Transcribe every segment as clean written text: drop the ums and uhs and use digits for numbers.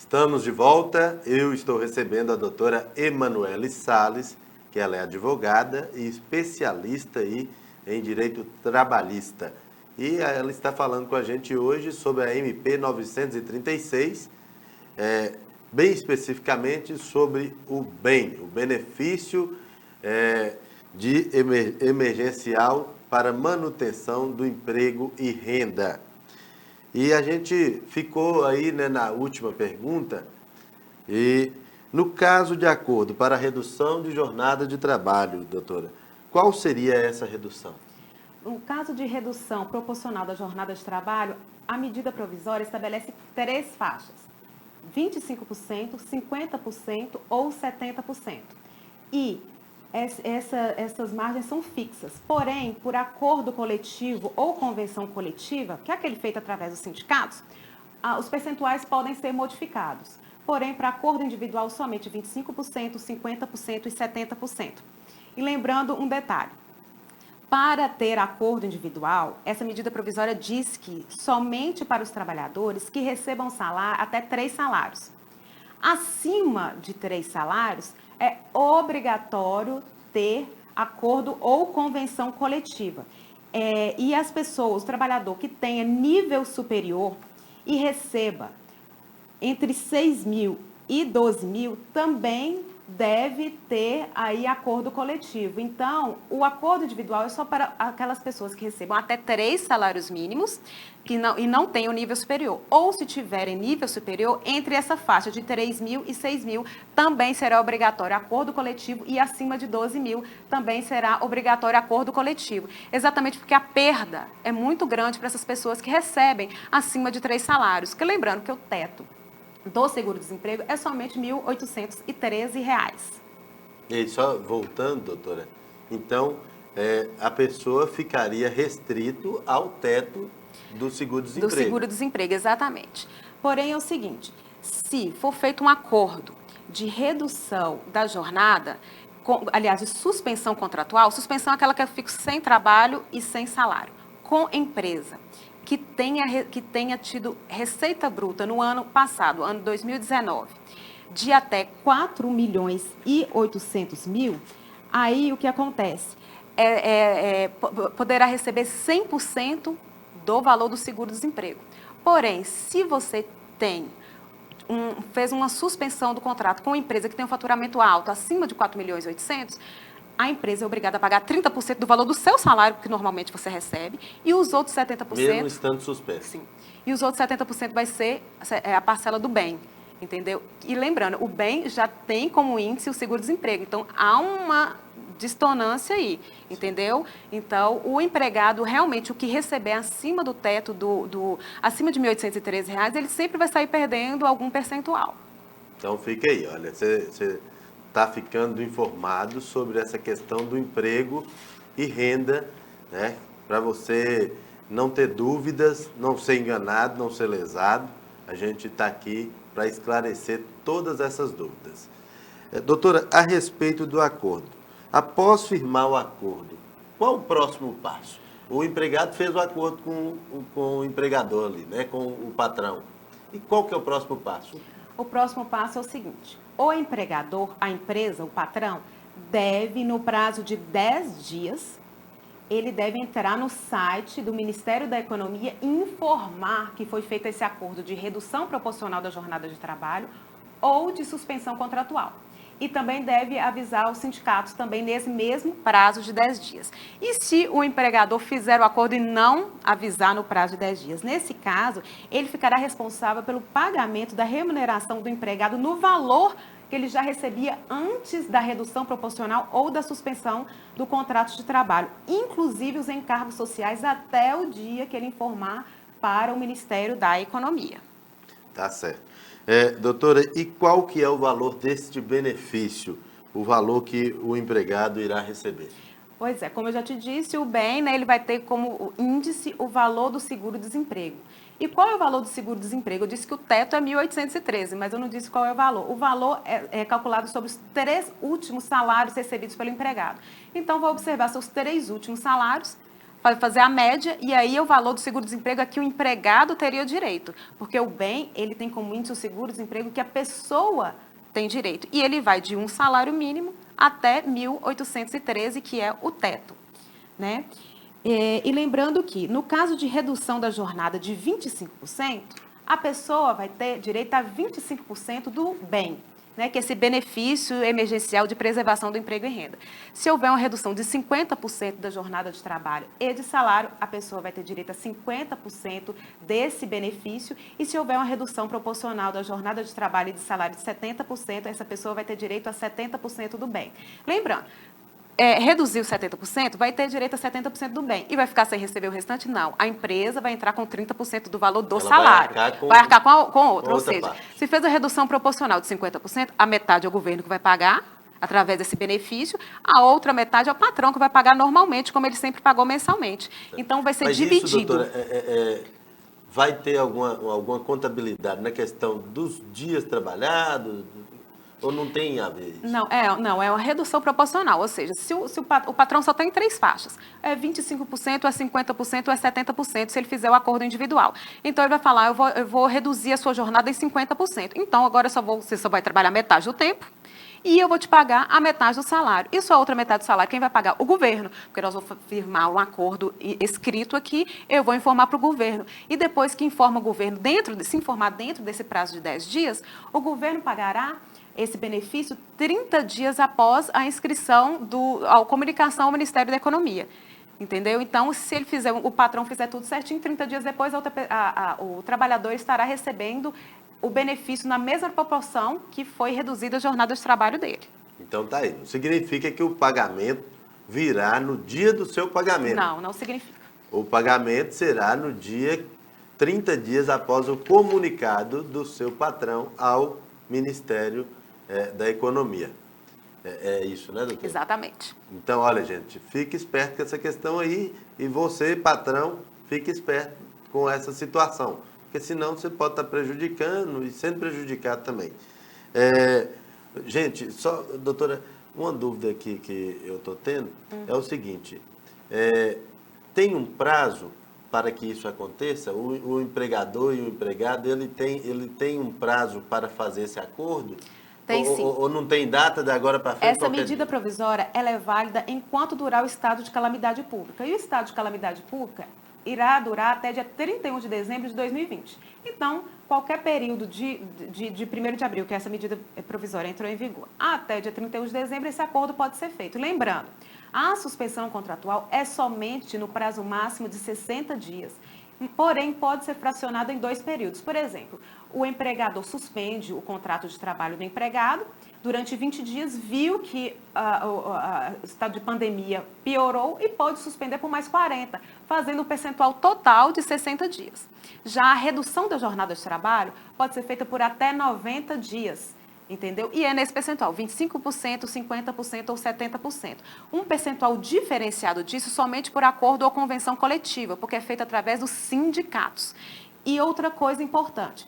Estamos de volta. Eu estou recebendo a doutora Emanuele Salles, que ela é advogada e especialista aí em direito trabalhista. E ela está falando com a gente hoje sobre a MP 936, bem especificamente sobre o bem, o benefício de emergencial para manutenção do emprego e renda. E a gente ficou aí, né, na última pergunta, e no caso de acordo para a redução de jornada de trabalho, doutora, qual seria essa redução? No caso de redução proporcional da jornada de trabalho, a medida provisória estabelece 3 faixas: 25%, 50% ou 70%. E essas margens são fixas. Porém, por acordo coletivo ou convenção coletiva, que é aquele feito através dos sindicatos, os percentuais podem ser modificados. Porém, para acordo individual, somente 25%, 50% e 70%. E lembrando um detalhe: para ter acordo individual, essa medida provisória diz que somente para os trabalhadores que recebam salário até 3 salários. Acima de 3 salários, é obrigatório ter acordo ou convenção coletiva. E as pessoas, o trabalhador que tenha nível superior e receba entre 6 mil e 12 mil, também deve ter aí acordo coletivo. Então, o acordo individual é só para aquelas pessoas que recebam até 3 salários mínimos e não tenham nível superior. Ou, se tiverem nível superior, entre essa faixa de 3 mil e 6 mil, também será obrigatório acordo coletivo, e acima de 12 mil também será obrigatório acordo coletivo. Exatamente porque a perda é muito grande para essas pessoas que recebem acima de 3 salários. Porque lembrando que o teto do seguro-desemprego é somente R$ 1.813. E só voltando, doutora, então a pessoa ficaria restrito ao teto do Do seguro-desemprego. seguro-desemprego, exatamente. Porém, é o seguinte: se for feito um acordo de redução da jornada, aliás, de suspensão contratual, suspensão é aquela que eu fico sem trabalho e sem salário, com empresa que tenha tido receita bruta no ano passado, ano 2019, de até 4 milhões e 800 mil, aí o que acontece? Poderá receber 100% do valor do seguro-desemprego. Porém, se você fez uma suspensão do contrato com uma empresa que tem um faturamento alto, acima de 4 milhões e 800, a empresa é obrigada a pagar 30% do valor do seu salário, que normalmente você recebe, e os outros 70%... Mesmo estando suspenso. Sim. E os outros 70% vai ser a parcela do bem, entendeu? E lembrando, o bem já tem como índice o seguro-desemprego, então há uma dissonância aí, entendeu? Então, o empregado, realmente, o que receber acima do teto, acima de R$ 1.813, ele sempre vai sair perdendo algum percentual. Então fica aí, olha, você está ficando informado sobre essa questão do emprego e renda, né? Para você não ter dúvidas, não ser enganado, não ser lesado, a gente está aqui para esclarecer todas essas dúvidas. Doutora, a respeito do acordo, após firmar o acordo, qual o próximo passo? O empregado fez o acordo com o empregador ali, né? Com o patrão. E qual que é o próximo passo? O próximo passo é o seguinte: o empregador, a empresa, o patrão, deve, no prazo de 10 dias, ele deve entrar no site do Ministério da Economia e informar que foi feito esse acordo de redução proporcional da jornada de trabalho ou de suspensão contratual. E também deve avisar os sindicatos também nesse mesmo prazo de 10 dias. E se o empregador fizer o acordo e não avisar no prazo de 10 dias? Nesse caso, ele ficará responsável pelo pagamento da remuneração do empregado no valor que ele já recebia antes da redução proporcional ou da suspensão do contrato de trabalho, inclusive os encargos sociais, até o dia que ele informar para o Ministério da Economia. Tá certo. Doutora, e qual que é o valor deste benefício, o valor que o empregado irá receber? Pois é, como eu já te disse, o bem, né, ele vai ter como índice o valor do seguro-desemprego. E qual é o valor do seguro-desemprego? Eu disse que o teto é 1.813, mas eu não disse qual é o valor. O valor é calculado sobre os 3 últimos salários recebidos pelo empregado. Então, vou observar seus 3 últimos salários, vai fazer a média e aí o valor do seguro-desemprego é que o empregado teria direito. Porque o bem, ele tem como índice o seguro-desemprego que a pessoa tem direito. E ele vai de um salário mínimo até 1.813, que é o teto, né? E lembrando que, no caso de redução da jornada de 25%, a pessoa vai ter direito a 25% do bem, né, que é esse benefício emergencial de preservação do emprego e renda. Se houver uma redução de 50% da jornada de trabalho e de salário, a pessoa vai ter direito a 50% desse benefício, e se houver uma redução proporcional da jornada de trabalho e de salário de 70%, essa pessoa vai ter direito a 70% do bem. Lembrando, reduziu 70%, vai ter direito a 70% do bem. E vai ficar sem receber o restante? Não. A empresa vai entrar com 30% do valor do salário. Vai arcar com outro. Ou seja, parte. Se fez a redução proporcional de 50%, a metade é o governo que vai pagar, através desse benefício, a outra metade é o patrão que vai pagar normalmente, como ele sempre pagou mensalmente. Então, vai ser dividido. Isso, doutora, vai ter alguma contabilidade na questão dos dias trabalhados? Ou não tem a ver isso? Não, é uma redução proporcional, ou seja, se o patrão só tem 3 faixas, é 25%, é 50%, é 70%, se ele fizer o acordo individual. Então, ele vai falar, eu vou reduzir a sua jornada em 50%. Então, agora você só vai trabalhar metade do tempo e eu vou te pagar a metade do salário. E só a outra metade do salário, quem vai pagar? O governo, porque nós vamos firmar um acordo escrito aqui, eu vou informar para o governo. E depois que informa o governo, se informar dentro desse prazo de 10 dias, o governo pagará esse benefício 30 dias após a inscrição a comunicação ao Ministério da Economia. Entendeu? Então, se o patrão fizer tudo certinho, 30 dias depois o trabalhador estará recebendo o benefício na mesma proporção que foi reduzida a jornada de trabalho dele. Então, tá aí. Não significa que o pagamento virá no dia do seu pagamento. Não significa. O pagamento será no dia 30 dias após o comunicado do seu patrão ao Ministério da Economia. É isso, né, doutor? Exatamente. Então, olha, gente, fique esperto com essa questão aí e você, patrão, fique esperto com essa situação, porque senão você pode estar prejudicando e sendo prejudicado também. Gente, só, doutora, uma dúvida aqui que eu estou tendo é o seguinte, tem um prazo para que isso aconteça? O empregador e o empregado, ele tem um prazo para fazer esse acordo? Tem sim. Ou não tem data de agora para frente? Essa medida provisória, ela é válida enquanto durar o estado de calamidade pública. E o estado de calamidade pública irá durar até dia 31 de dezembro de 2020. Então, qualquer período de 1º de abril, que essa medida provisória entrou em vigor, até dia 31 de dezembro, esse acordo pode ser feito. Lembrando, a suspensão contratual é somente no prazo máximo de 60 dias. Porém, pode ser fracionado em 2 períodos. Por exemplo, o empregador suspende o contrato de trabalho do empregado, durante 20 dias viu que o estado de pandemia piorou e pode suspender por mais 40, fazendo um percentual total de 60 dias. Já a redução da jornada de trabalho pode ser feita por até 90 dias. Entendeu? E é nesse percentual, 25%, 50% ou 70%. Um percentual diferenciado disso somente por acordo ou convenção coletiva, porque é feito através dos sindicatos. E outra coisa importante,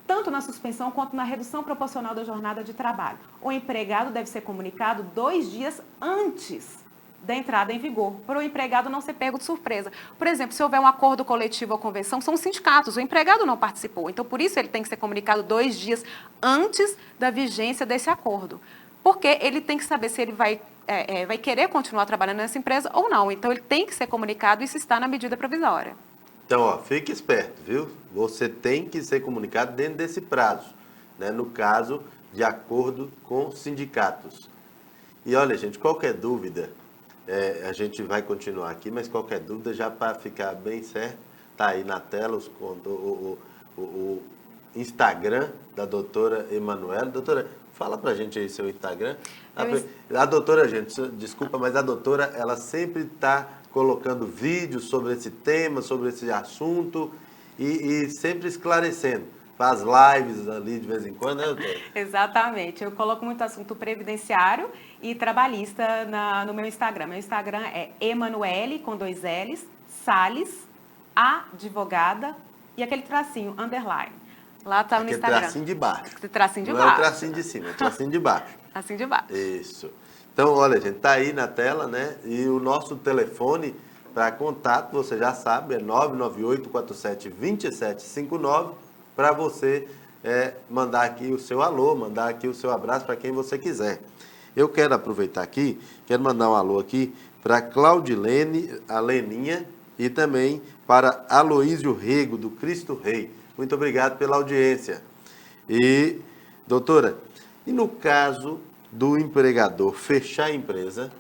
tanto na suspensão quanto na redução proporcional da jornada de trabalho, o empregado deve ser comunicado 2 dias antes da entrada em vigor, para o empregado não ser pego de surpresa. Por exemplo, se houver um acordo coletivo ou convenção, são os sindicatos, o empregado não participou. Então, por isso, ele tem que ser comunicado 2 dias antes da vigência desse acordo. Porque ele tem que saber se ele vai querer continuar trabalhando nessa empresa ou não. Então, ele tem que ser comunicado e isso está na medida provisória. Então, fique esperto, viu? Você tem que ser comunicado dentro desse prazo, né? No caso, de acordo com sindicatos. E olha, gente, qualquer dúvida... a gente vai continuar aqui, mas qualquer dúvida, já para ficar bem certo, está aí na tela o Instagram da doutora Emanuele. Doutora, fala para a gente aí seu Instagram. A doutora, gente, desculpa, mas a doutora, ela sempre está colocando vídeos sobre esse tema, sobre esse assunto e sempre esclarecendo. Faz lives ali de vez em quando, né, doutora? Exatamente. Eu coloco muito assunto previdenciário e trabalhista no meu Instagram. Meu Instagram é Emanuele, com 2 L's, Salles, advogada, e aquele tracinho, underline. Lá está no Instagram. Tracinho de baixo. Tracinho de baixo. Não é o tracinho de cima, é o tracinho de baixo. Tracinho de baixo. Isso. Então, olha, gente, tá aí na tela, né? E o nosso telefone Para contato, você já sabe, é 998-47-2759, para você mandar aqui o seu alô, mandar aqui o seu abraço para quem você quiser. Eu quero aproveitar aqui, quero mandar um alô aqui para Claudilene, a Leninha, e também para Aloísio Rego, do Cristo Rei. Muito obrigado pela audiência. E, doutora, e no caso do empregador fechar a empresa,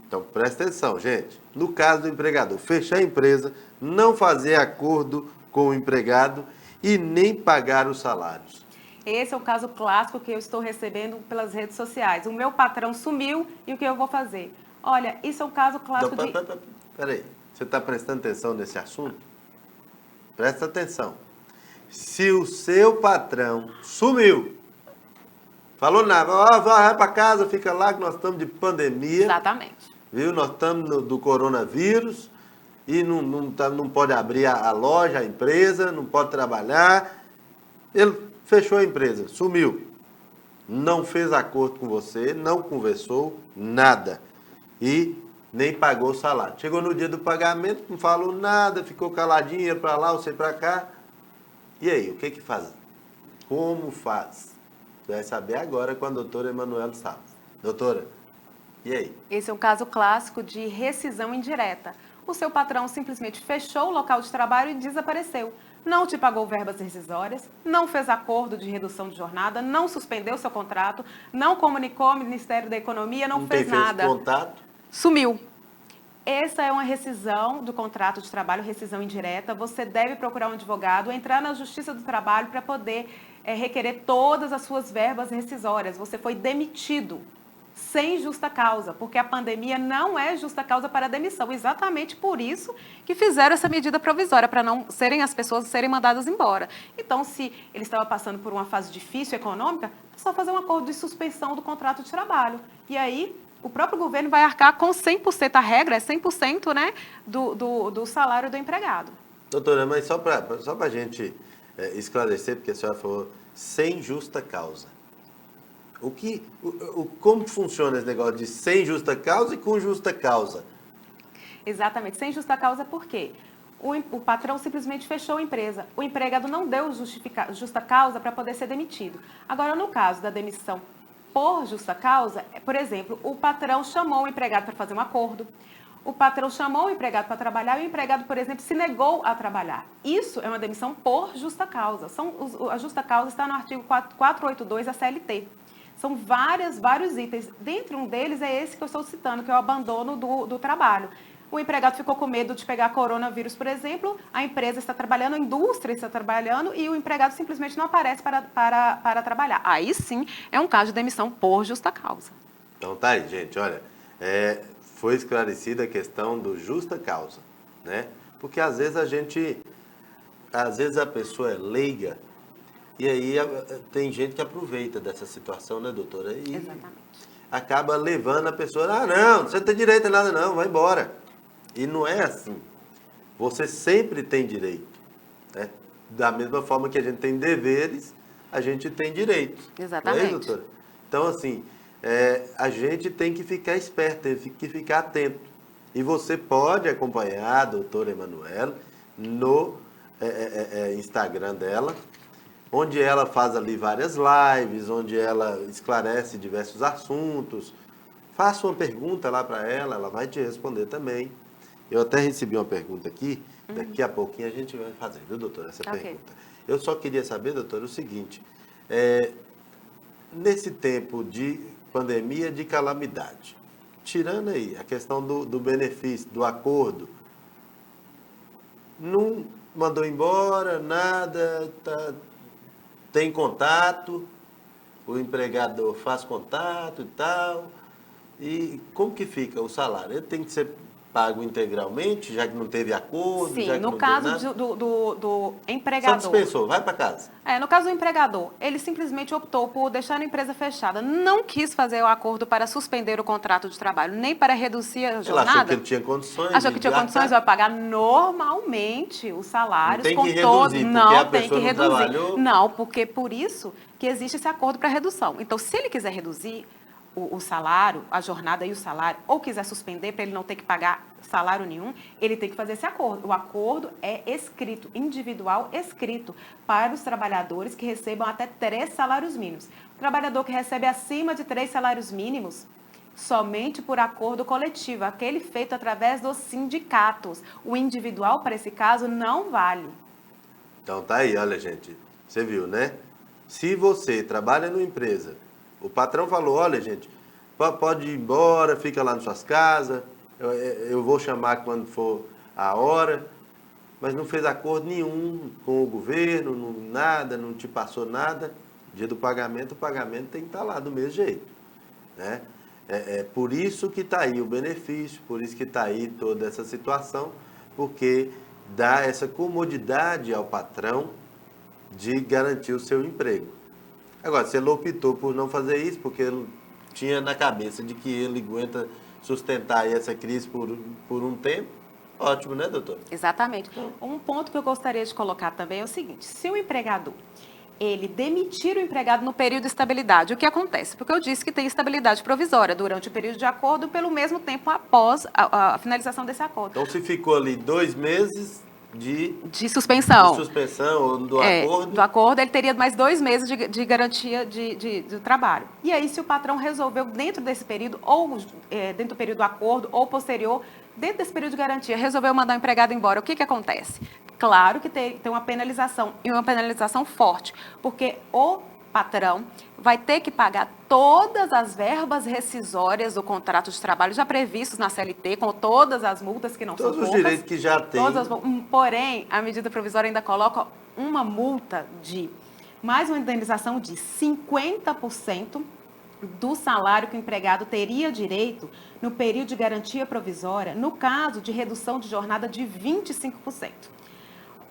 então presta atenção, gente, no caso do empregador fechar a empresa, não fazer acordo com o empregado e nem pagar os salários. Esse é o caso clássico que eu estou recebendo pelas redes sociais. O meu patrão sumiu e o que eu vou fazer? Olha, isso é um caso clássico de... Peraí, você está prestando atenção nesse assunto? Presta atenção. Se o seu patrão sumiu, falou nada, vai para casa, fica lá que nós estamos de pandemia. Exatamente. Viu? Nós estamos do coronavírus e não pode abrir a loja, a empresa, não pode trabalhar. Ele fechou a empresa, sumiu. Não fez acordo com você, não conversou, nada. E nem pagou o salário. Chegou no dia do pagamento, não falou nada, ficou caladinho, ia para lá, você para cá. E aí, o que faz? Como faz? Você vai saber agora com a doutora Emanuela Salles. Doutora, e aí? Esse é um caso clássico de rescisão indireta. O seu patrão simplesmente fechou o local de trabalho e desapareceu. Não te pagou verbas rescisórias, não fez acordo de redução de jornada, não suspendeu seu contrato, não comunicou ao Ministério da Economia, não fez nada. Contato? Sumiu. Essa é uma rescisão do contrato de trabalho, rescisão indireta. Você deve procurar um advogado, entrar na Justiça do Trabalho para poder requerer todas as suas verbas rescisórias. Você foi demitido sem justa causa, porque a pandemia não é justa causa para a demissão. Exatamente por isso que fizeram essa medida provisória, para não serem as pessoas serem mandadas embora. Então, se ele estava passando por uma fase difícil econômica, é só fazer um acordo de suspensão do contrato de trabalho. E aí, o próprio governo vai arcar com 100%, a regra é 100%, né, do salário do empregado. Doutora, mas só para a gente esclarecer, porque a senhora falou sem justa causa. Como funciona esse negócio de sem justa causa e com justa causa? Exatamente. Sem justa causa por quê? O patrão simplesmente fechou a empresa. O empregado não deu justa causa para poder ser demitido. Agora, no caso da demissão por justa causa, por exemplo, o patrão chamou o empregado para fazer um acordo. O patrão chamou o empregado para trabalhar e o empregado, por exemplo, se negou a trabalhar. Isso é uma demissão por justa causa. A justa causa está no artigo 482 da CLT. São vários itens. Dentre um deles é esse que eu estou citando, que é o abandono do trabalho. O empregado ficou com medo de pegar coronavírus, por exemplo, a empresa está trabalhando, a indústria está trabalhando e o empregado simplesmente não aparece para trabalhar. Aí sim é um caso de demissão por justa causa. Então tá aí, gente, olha, foi esclarecida a questão do justa causa, né? Porque às vezes a pessoa é leiga, e aí tem gente que aproveita dessa situação, né, doutora? E exatamente. Acaba levando a pessoa, não, você não tem direito a nada não, vai embora. E não é assim. Você sempre tem direito, né? Da mesma forma que a gente tem deveres, a gente tem direitos. Exatamente. Não é isso, doutora? Então, assim, a gente tem que ficar esperto, tem que ficar atento. E você pode acompanhar a doutora Emanuela no Instagram dela, onde ela faz ali várias lives, onde ela esclarece diversos assuntos. Faça uma pergunta lá para ela vai te responder também. Eu até recebi uma pergunta aqui, daqui a pouquinho a gente vai fazer, viu, doutora, essa pergunta. Eu só queria saber, doutora, o seguinte, nesse tempo de pandemia, de calamidade, tirando aí a questão do benefício, do acordo, não mandou embora, nada, tem contato, o empregador faz contato e tal, e como que fica o salário? Ele tem que ser pago integralmente, já que não teve acordo? Sim, já que no não caso do empregador. Só dispensou, vai para casa. No caso do empregador, ele simplesmente optou por deixar a empresa fechada, não quis fazer o acordo para suspender o contrato de trabalho, nem para reduzir a jornada. Ele achou que ele tinha condições. Achou que tinha condições, vai pagar normalmente os salários não tem com que todos. Reduzir, não tem que não reduzir. Trabalhou. Não, porque por isso que existe esse acordo para redução. Então, se ele quiser reduzir, o salário, a jornada e o salário, ou quiser suspender para ele não ter que pagar salário nenhum, ele tem que fazer esse acordo. O acordo é escrito, individual escrito, para os trabalhadores que recebam até 3 salários mínimos. O trabalhador que recebe acima de 3 salários mínimos, somente por acordo coletivo, aquele feito através dos sindicatos. O individual, para esse caso, não vale. Então tá aí, olha, gente, você viu, né? Se você trabalha numa empresa, o patrão falou, olha, gente, pode ir embora, fica lá nas suas casas, eu vou chamar quando for a hora, mas não fez acordo nenhum com o governo, nada, não te passou nada. Dia do pagamento, o pagamento tem que estar lá do mesmo jeito, né? É por isso que está aí o benefício, por isso que está aí toda essa situação, porque dá essa comodidade ao patrão de garantir o seu emprego. Agora, se ele optou por não fazer isso, porque ele tinha na cabeça de que ele aguenta sustentar aí essa crise por um tempo, ótimo, né, doutor? Exatamente. Um ponto que eu gostaria de colocar também é o seguinte, se o empregador ele demitir o empregado no período de estabilidade, o que acontece? Porque eu disse que tem estabilidade provisória durante o período de acordo pelo mesmo tempo após a finalização desse acordo. Então, se ficou ali 2 meses de suspensão. De suspensão ou do acordo. Do acordo, ele teria mais 2 meses de garantia de trabalho. E aí, se o patrão resolveu, dentro desse período, ou dentro do período do acordo, ou posterior, dentro desse período de garantia, resolveu mandar o empregado embora, o que acontece? Claro que tem uma penalização, e uma penalização forte, porque o patrão vai ter que pagar todas as verbas rescisórias do contrato de trabalho já previstos na CLT, com todas as multas que não são poucas. Todos os direitos que já tem. Porém, a medida provisória ainda coloca uma multa mais uma indenização de 50% do salário que o empregado teria direito no período de garantia provisória, no caso de redução de jornada de 25%.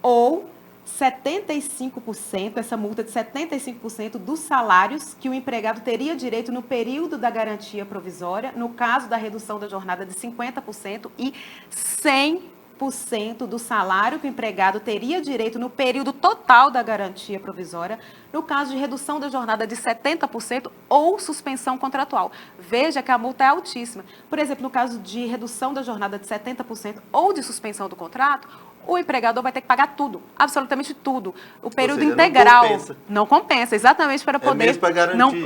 Ou 75%, essa multa de 75% dos salários que o empregado teria direito no período da garantia provisória, no caso da redução da jornada de 50%, e 100% do salário que o empregado teria direito no período total da garantia provisória, no caso de redução da jornada de 70% ou suspensão contratual. Veja que a multa é altíssima. Por exemplo, no caso de redução da jornada de 70% ou de suspensão do contrato, o empregador vai ter que pagar tudo, absolutamente tudo. O período integral não compensa, exatamente para poder mesmo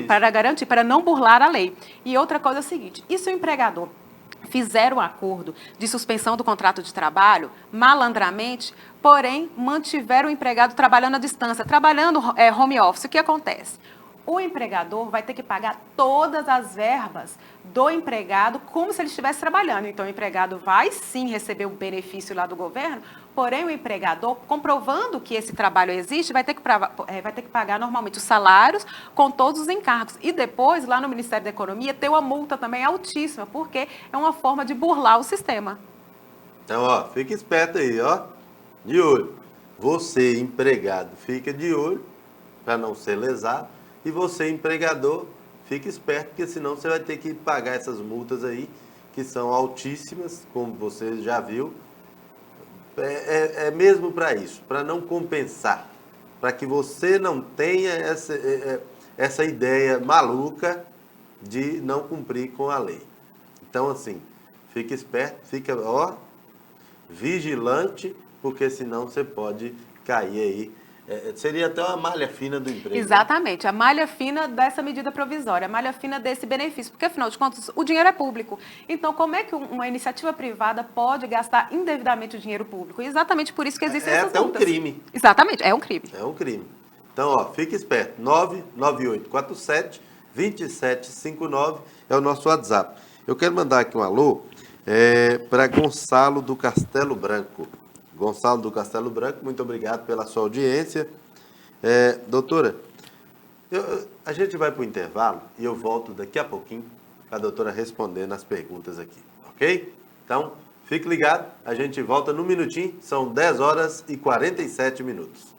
para garantir, para não burlar a lei. E outra coisa é a seguinte: e se o empregador fizer um acordo de suspensão do contrato de trabalho, malandramente, porém mantiver o empregado trabalhando à distância, trabalhando home office, o que acontece? O empregador vai ter que pagar todas as verbas do empregado como se ele estivesse trabalhando. Então, o empregado vai sim receber o benefício lá do governo, porém o empregador, comprovando que esse trabalho existe, vai ter que pagar normalmente os salários com todos os encargos. E depois, lá no Ministério da Economia, tem uma multa também altíssima, porque é uma forma de burlar o sistema. Então, fica esperto aí, de olho. Você, empregado, fica de olho para não ser lesado. E você, empregador, fique esperto, porque senão você vai ter que pagar essas multas aí, que são altíssimas, como você já viu. É mesmo para isso, para não compensar, para que você não tenha essa ideia maluca de não cumprir com a lei. Então, assim, fique esperto, fica, vigilante, porque senão você pode cair aí. Seria até uma malha fina do emprego. Exatamente, a malha fina dessa medida provisória, a malha fina desse benefício, porque afinal de contas o dinheiro é público. Então, como é que uma iniciativa privada pode gastar indevidamente o dinheiro público? E exatamente por isso que existem essas multas. É até um crime. Exatamente, é um crime. É um crime. Então, fique esperto, 99847-2759 é o nosso WhatsApp. Eu quero mandar aqui um alô para Gonçalo do Castelo Branco. Gonçalo do Castelo Branco, muito obrigado pela sua audiência. Doutora, a gente vai para o intervalo e eu volto daqui a pouquinho para a doutora responder nas perguntas aqui, ok? Então, fique ligado, a gente volta no minutinho, são 10 horas e 47 minutos.